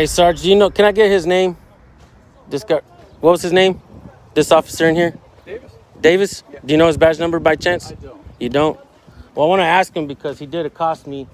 Hey, Sarge, do you know, can I get his name? This guy, what was his name? This officer in here? Davis. Davis? Yeah. Do you know his badge number by chance? I don't. You don't? Well, I want to ask him because he did accost me,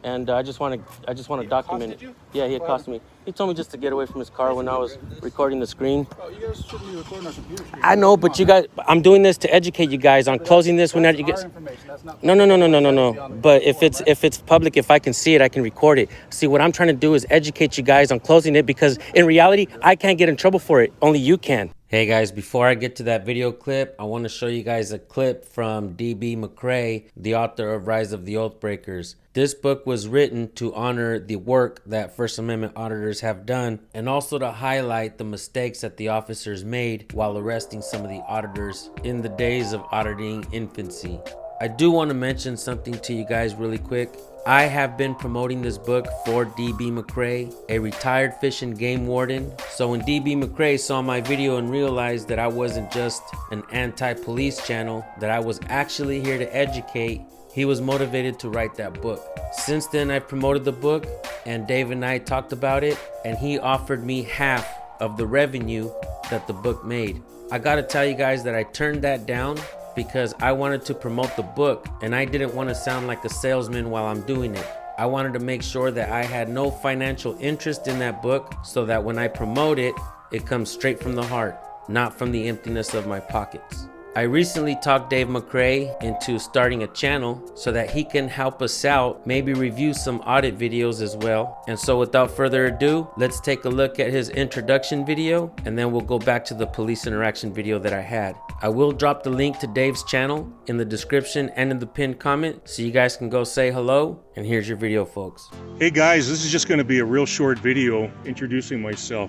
and I just want to document it. Accosted you? Yeah, he accosted me. He told me just to get away from his car when I was recording the screen. Oh, you guys shouldn't be recording our computer screen. I know, but you guys, I'm doing this to educate you guys on closing this whenever you That's get. our information. That's not No. But if it's public, if I can see it, I can record it. See, what I'm trying to do is educate you guys on closing it because in reality, I can't get in trouble for it. Only you can. Hey guys, before I get to that video clip, I want to show you guys a clip from DB McCrea, the author of Rise of the Oathbreakers. This book was written to honor the work that First Amendment auditors have done and also to highlight the mistakes that the officers made while arresting some of the auditors in the days of auditing infancy. I do want to mention something to you guys really quick. I have been promoting this book for DB McCrea, a retired fish and game warden. So when DB McCrea saw my video and realized that I wasn't just an anti-police channel, that I was actually here to educate, he was motivated to write that book. Since then, I promoted the book and Dave and I talked about it, and he offered me half of the revenue that the book made. I gotta tell you guys that I turned that down because I wanted to promote the book and I didn't want to sound like a salesman while I'm doing it. I wanted to make sure that I had no financial interest in that book so that when I promote it, it comes straight from the heart, not from the emptiness of my pockets. I recently talked Dave McCrea into starting a channel so that he can help us out, maybe review some audit videos as well. And so without further ado, let's take a look at his introduction video and then we'll go back to the police interaction video that I had. I will drop the link to Dave's channel in the description and in the pinned comment so you guys can go say hello. And here's your video, folks. Hey guys, this is just going to be a real short video introducing myself.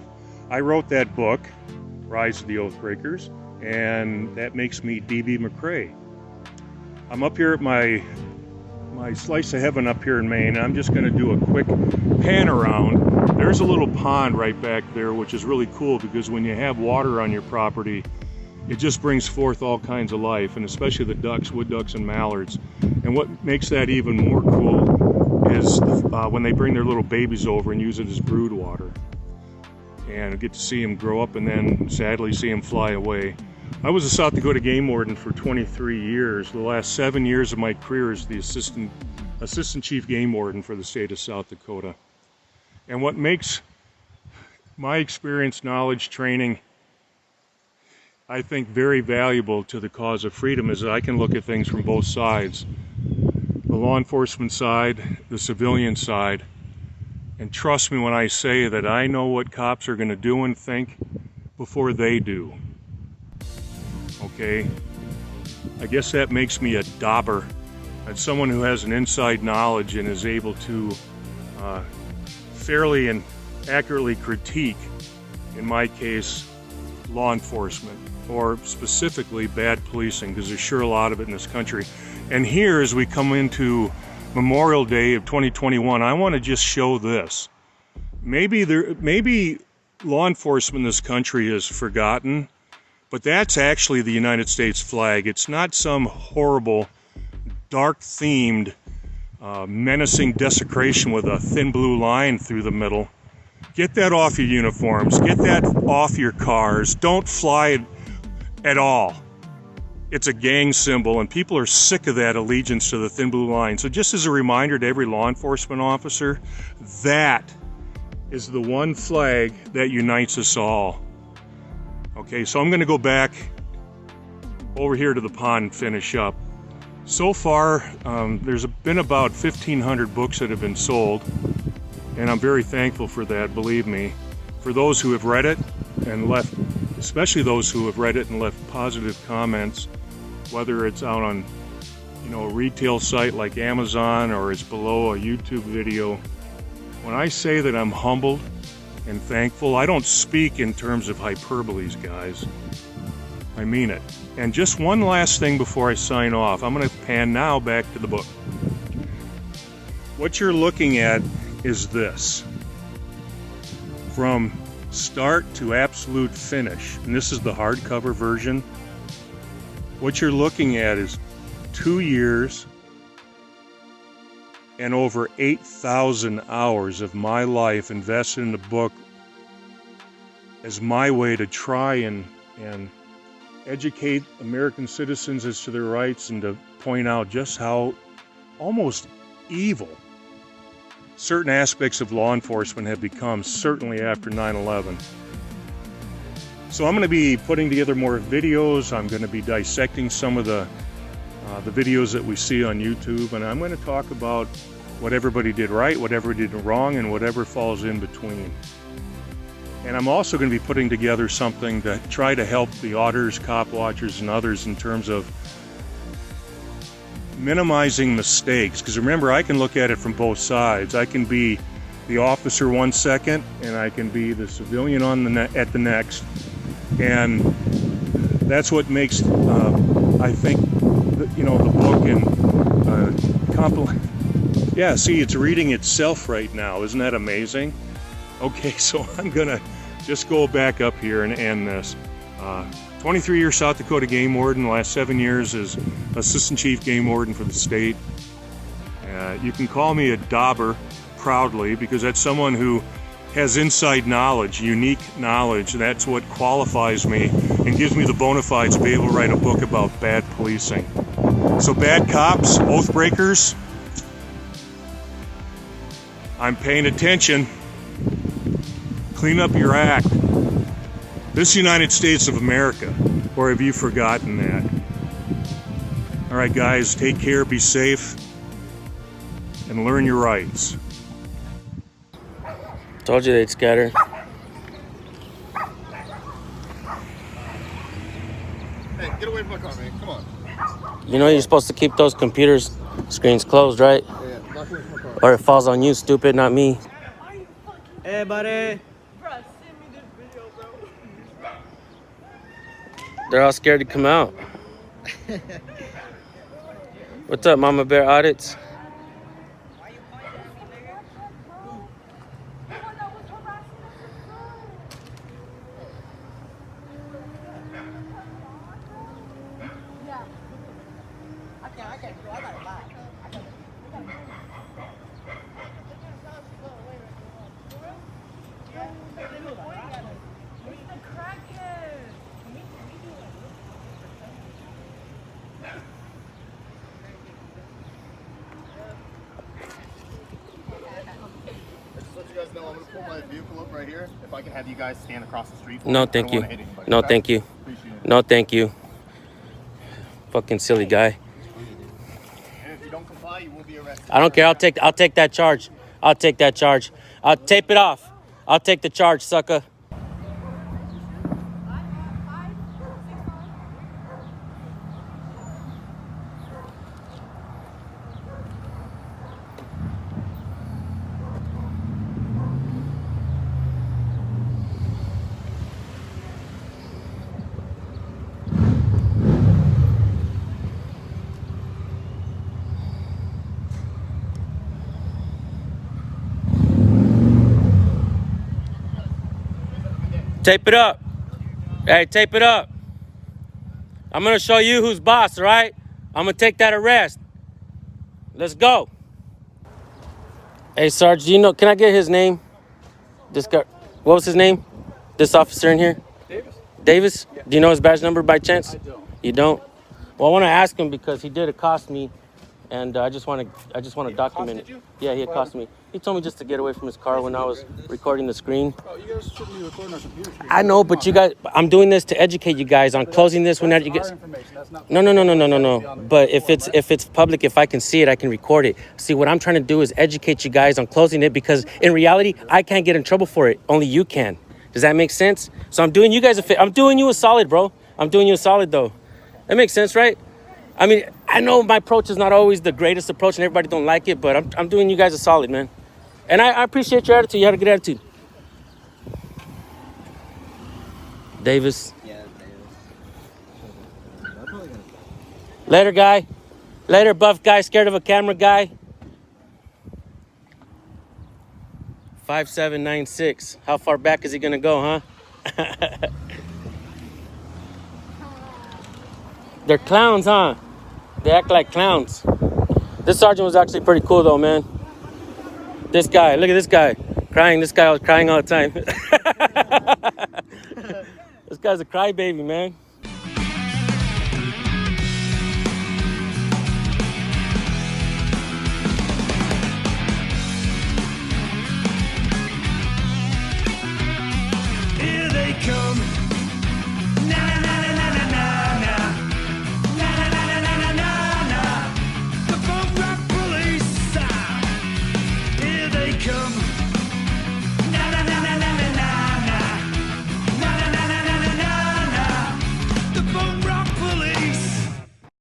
I wrote that book, Rise of the Oathbreakers, and that makes me DB McCrea. I'm up here at my slice of heaven up here in Maine, and I'm just going to do a quick pan around. There's a little pond right back there, which is really cool because when you have water on your property, it just brings forth all kinds of life, and especially the ducks, wood ducks and mallards. And what makes that even more cool is when they bring their little babies over and use it as brood water. And I get to see them grow up and then sadly see them fly away. I was a South Dakota game warden for 23 years. The last 7 years of my career as the assistant chief game warden for the state of South Dakota. And what makes my experience, knowledge, training, I think very valuable to the cause of freedom is that I can look at things from both sides. The law enforcement side, the civilian side. And trust me when I say that I know what cops are going to do and think before they do. Okay? I guess that makes me a dauber. That's someone who has an inside knowledge and is able to fairly and accurately critique, in my case, law enforcement, or specifically bad policing, because there's sure a lot of it in this country. And here, as we come into Memorial Day of 2021, I want to just show this. Maybe law enforcement in this country is forgotten, but that's actually the United States flag. It's not some horrible, dark-themed, menacing desecration with a thin blue line through the middle. Get that off your uniforms. Get that off your cars. Don't fly it at all. It's a gang symbol, and people are sick of that allegiance to the thin blue line. So just as a reminder to every law enforcement officer, that is the one flag that unites us all. Okay, so I'm going to go back over here to the pond and finish up. So far, there's been about 1,500 books that have been sold, and I'm very thankful for that, believe me. For those who have read it and left, especially those who have read it and left positive comments, whether it's out on, a retail site like Amazon or it's below a YouTube video. When I say that I'm humbled and thankful, I don't speak in terms of hyperboles, guys. I mean it. And just one last thing before I sign off. I'm going to pan now back to the book. What you're looking at is this. From start to absolute finish, and this is the hardcover version. What you're looking at is 2 years and over 8,000 hours of my life invested in the book as my way to try and educate American citizens as to their rights and to point out just how almost evil certain aspects of law enforcement have become, certainly after 9/11. So I'm going to be putting together more videos. I'm going to be dissecting some of the videos that we see on YouTube, and I'm going to talk about what everybody did right, what everybody did wrong, and whatever falls in between. And I'm also going to be putting together something to try to help the auditors, cop watchers, and others in terms of minimizing mistakes. Because remember, I can look at it from both sides. I can be the officer one second, and I can be the civilian at the next. And that's what makes, I think, the book and yeah, see, it's reading itself right now. Isn't that amazing? Okay, so I'm gonna just go back up here and end this. 23 years South Dakota Game Warden, the last 7 years as Assistant Chief Game Warden for the state. You can call me a dauber proudly, because that's someone who has inside knowledge, unique knowledge. That's what qualifies me and gives me the bona fides to be able to write a book about bad policing. So bad cops, oath breakers, I'm paying attention. Clean up your act. This is the United States of America, or have you forgotten that? All right, guys, take care, be safe, and learn your rights. Told you they'd scatter. Hey, get away from my car, man. Come on. You know you're supposed to keep those computers screens closed, right? Yeah, back away from my car. Or it falls on you, stupid, not me. Hey, buddy. Bro, send me this video, bro. They're all scared to come out. What's up, Mama Bear Audits? I can't go. I gotta buy. Just to let you guys know, I'm gonna pull my vehicle up right here. If I can have you guys stand across the street. No, I thank don't you. wanna hit anybody, No, okay? thank you. Appreciate it. No, thank you. Fucking silly guy. And if you don't comply, you will be arrested. I don't care. I'll take that charge. I'll take that charge. I'll tape it off. I'll take the charge, sucker. Tape it up. Hey, tape it up. I'm gonna show you who's boss, all right? I'm gonna take that arrest. Let's go. Hey, Sarge, do you know, can I get his name? This guy, what was his name? This officer in here? Davis? Davis? Yeah. Do you know his badge number by chance? I don't. You don't? Well, I want to ask him because he did accost me, and I just want to document it. accosted you? Yeah, he accosted me. He told me just to get away from his car when I was recording the screen. Oh, you guys shouldn't be recording our computer screen. I know, but you guys, I'm doing this to educate you guys on closing this when That's you our get. information. That's not. No. But if it's public, if I can see it, I can record it. See, what I'm trying to do is educate you guys on closing it, because in reality, I can't get in trouble for it. Only you can. Does that make sense? So I'm doing you guys a favor. I'm doing you a solid, bro. I'm doing you a solid, though. That makes sense, right? I mean, I know my approach is not always the greatest approach, and everybody don't like it, but I'm doing you guys a solid, man. And I appreciate your attitude. You had a good attitude. Davis. Yeah, Later, guy. Later, buff guy, scared of a camera guy. 5796. How far back is he gonna go, huh? They're clowns, huh? They act like clowns. This sergeant was actually pretty cool though, man. This guy, look at this guy. Crying, this guy was crying all the time. This guy's a crybaby, man.